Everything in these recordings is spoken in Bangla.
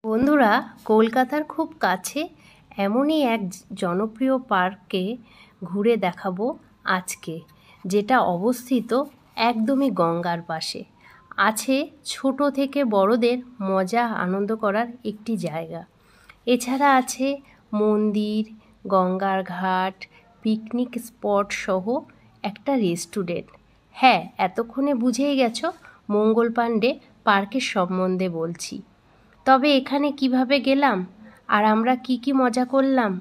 বন্ধুরা, কলকাতার খুব কাছে এমনই এক জনপ্রিয় পার্কে ঘুরে দেখাবো আজকে, যেটা অবস্থিত একদমই গঙ্গার পাশে। আছে ছোট থেকে বড়দের মজা আনন্দ করার একটি জায়গা। এছাড়া আছে মন্দির, গঙ্গার ঘাট, পিকনিক স্পট সহ একটা রেস্টুরেন্ট। হ্যাঁ, এতক্ষণে বুঝেই গেছো মঙ্গল পাণ্ডে পার্কের সম্বন্ধে বলছি। তবে এখানে কিভাবে গেলাম আর আমরা কি মজা করলাম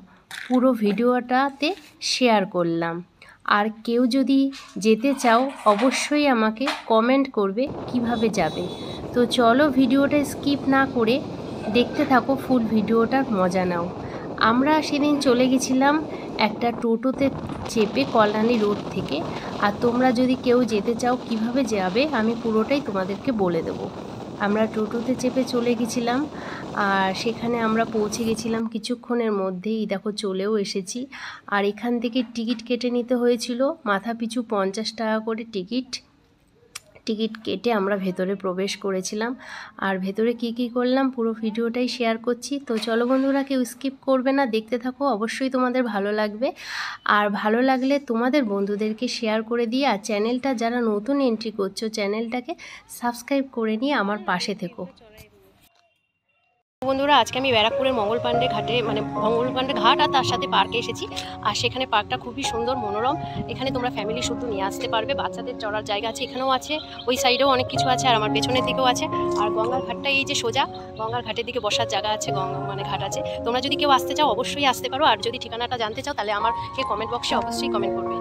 পুরো ভিডিওটাতে শেয়ার করলাম। আর কেউ যদি যেতে চাও অবশ্যই আমাকে কমেন্ট করবে কিভাবে যাবে। তো চলো ভিডিওটা স্কিপ না করে দেখতে থাকো, ফুল ভিডিওটার মজা নাও। আমরা সেদিন চলে গেছিলাম একটা টোটোতে চেপে কল্যাণী রোড থেকে। আর তোমরা যদি কেউ যেতে চাও কিভাবে যাবে আমি পুরোটাই তোমাদেরকে বলে দেবো। আমরা টোটোতে চেপে চলে গেছিলাম আর সেখানে আমরা পৌঁছে গেছিলাম কিছুক্ষণের মধ্যেই। দেখো চলেও এসেছি। আর এখান থেকে টিকিট কেটে নিতে হয়েছিল মাথা পিছু 50 টাকা করে টিকিট কেটে আমরা ভেতরে প্রবেশ করেছিলাম। আর ভেতরে কি করলাম পুরো ভিডিওটাই শেয়ার করছি। তো চলো বন্ধুরা, কেউ স্কিপ করবে না, দেখতে থাকো, অবশ্যই তোমাদের ভালো লাগবে। আর ভালো লাগলে তোমাদের বন্ধুদেরকে শেয়ার করে দিয়ে, আর চ্যানেলটা যারা নতুন এন্ট্রি করছো চ্যানেলটাকে সাবস্ক্রাইব করে নিয়ে আমার পাশে থেকো। বন্ধুরা, আজকে আমি ব্যারাকপুরের মঙ্গল পাণ্ডে ঘাটে মঙ্গল পাণ্ডে ঘাট আর তার সাথে পার্কে এসেছি। আর সেখানে পার্কটা খুবই সুন্দর, মনোরম। এখানে তোমরা ফ্যামিলি শুধু নিয়ে আসতে পারবে, বাচ্চাদের চড়ার জায়গা আছে, এখানেও আছে, ওই সাইডেও অনেক কিছু আছে, আর আমার পেছনের দিকেও আছে। আর গঙ্গার ঘাটটা এই যে সোজা গঙ্গার ঘাটের দিকে বসার জায়গা আছে, ঘাট আছে। তোমরা যদি কেউ আসতে চাও অবশ্যই আসতে পারো। আর যদি ঠিকানাটা জানতে চাও তাহলে আমাকে কমেন্ট বক্সে অবশ্যই কমেন্ট করবে।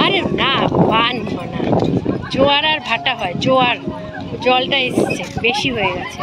আরে না, বান না, জোয়ার আর ভাটা হয়। জোয়ার জলটা এসছে, বেশি হয়ে গেছে।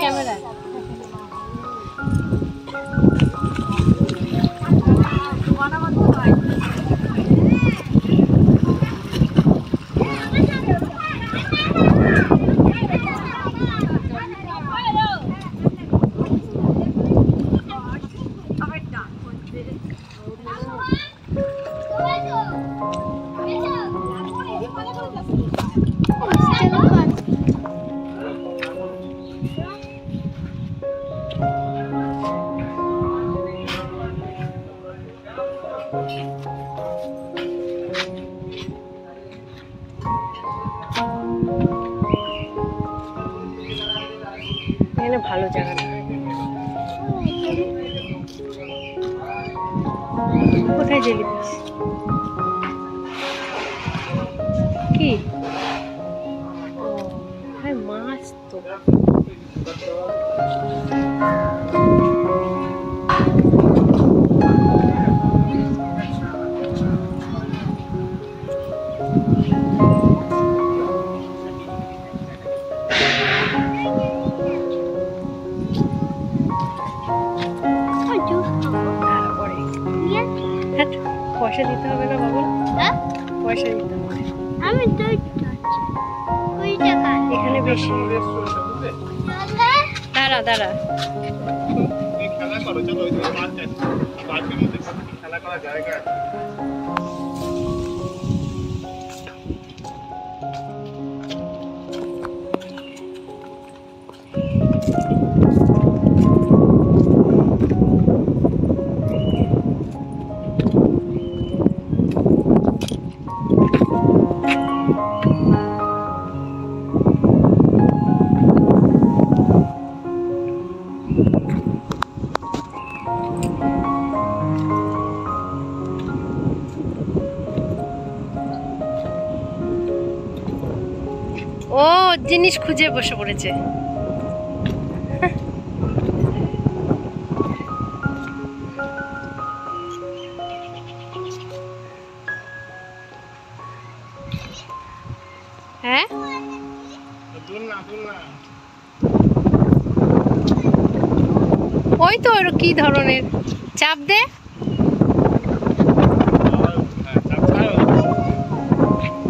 ক্যামেরা এখানে ভালো জায়গা। কোথায় জেলিফিশ? কি মাছ তো। পয়সা দিতে হবে না বাবু? হ্যাঁ, পয়সা দিতে হবে। আমি তো এখানে বেশি। দাঁড়া খেলা করো, চলো ওই দিকে পার্ক আছে, পার্কের মধ্যে কত কি খেলা করার জায়গা আছে। ও জিনিস খুঁজে বসে পড়েছে। হ্যাঁ ওই তো ওর কি ধরনের চাপ দে।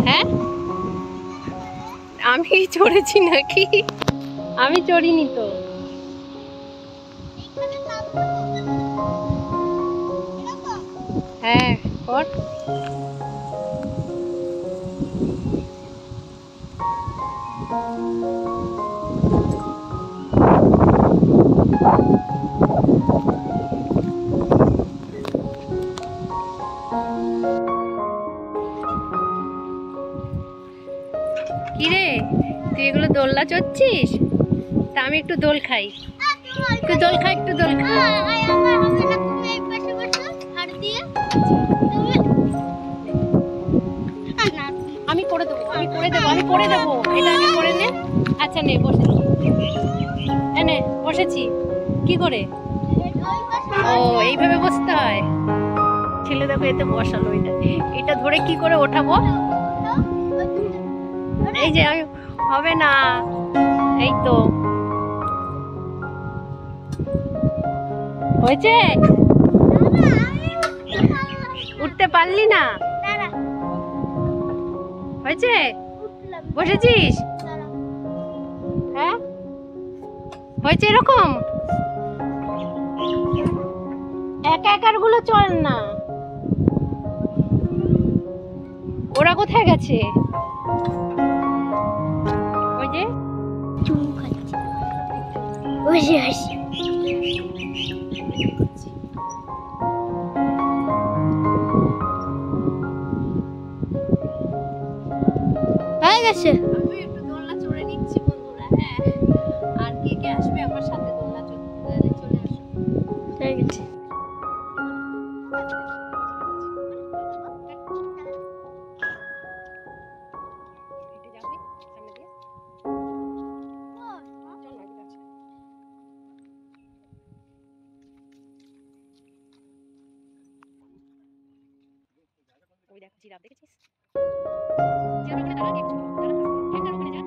হ্যাঁ আমি চড়েছি নাকি? আমি চড়িনি তো। হ্যাঁ কর। কিরে তুই এগুলো দোলনা চড়ছিস? তা আমি একটু দোল খাই, একটু দোল খাই, একটু দোল খাই। আমি করে দেবো, আমি করে দেবো, আমি করে দেবো, এটা আমি করে নে। আচ্ছা নে বসেছি, নে বসেছি। কি করে? ও এইভাবে বসতে হয়। ছেলে দেখো এতে বসালো, এটা ধরে কি করে ওঠাবো? এই যে আমি হবে না, এই তো হয়েছে। উঠতে পারলি না? হয়েছে? বসেছিস? হ্যাঁ হয়েছে এরকম। একা একার গুলো চল না, ওরা কোথায় গেছে? ওই যে চুমু খাচ্ছে, বসে আসি। হয়ে গেছে। আমি একটু দোলনা চড়ে নিচ্ছি বন্ধুরা। হ্যাঁ আর কে কে আসবে আমার সাথে দোলনা চড়তে? চলে আসো। হয়ে গেছে। ওই দেখ জিরাফ দেখেছিস? জিরাফ ওখানে দাঁড়া, দেখছো? দাঁড়া, ঠ্যাংটা ওখানে যা,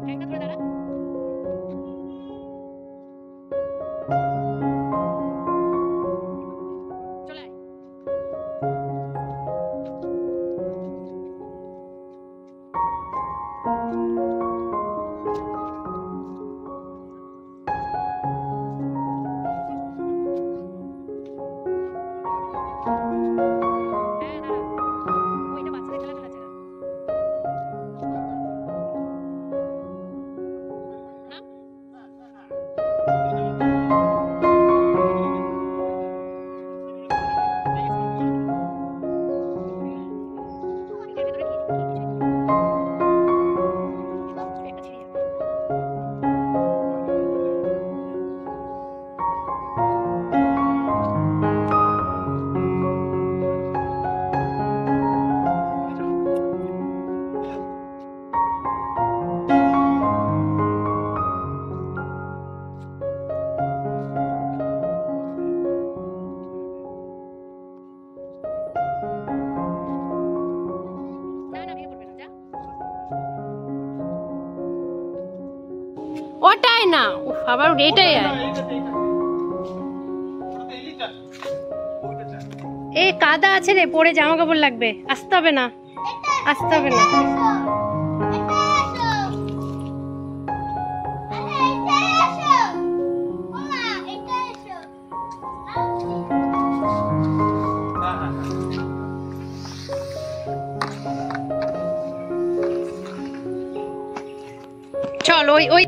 ঠ্যাংটা ধরে দাঁড়া। চলে আয়। হ্যাঁ দাঁড়া, ওইটা বাচ্চাদের খেলা খেলা জায়গা। ওটাই না, উফ আবার এটাই আর এ কাদা আছে রে, পরে জামা কাপড় লাগবে। আসতে হবে না, আসতে হবে না। ওই ওই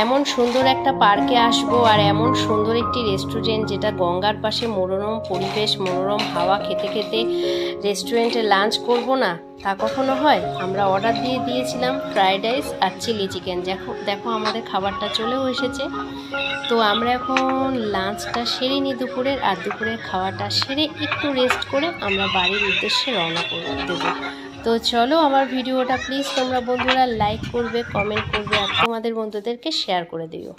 এমন সুন্দর একটা পার্কে আসবো আর এমন সুন্দর একটি রেস্টুরেন্ট যেটা গঙ্গার পাশে মনোরম পরিবেশ মনোরম হাওয়া খেতে খেতে রেস্টুরেন্টে লাঞ্চ করব না, তা কখনো হয়? আমরা অর্ডার দিয়ে দিয়েছিলাম ফ্রাইড রাইস আর চিলি চিকেন। দেখো আমাদের খাবারটা চলেও এসেছে। তো আমরা এখন লাঞ্চটা সেরে নিই দুপুরের, আর দুপুরের খাওয়াটা সেরে একটু রেস্ট করে আমরা বাড়ির উদ্দেশ্যে রওনা করে দেবো। তো চলো, আমার ভিডিওটা প্লিজ তোমরা বন্ধুরা লাইক করবে, কমেন্ট করবে আর তোমাদের বন্ধুদেরকে শেয়ার করে দিও।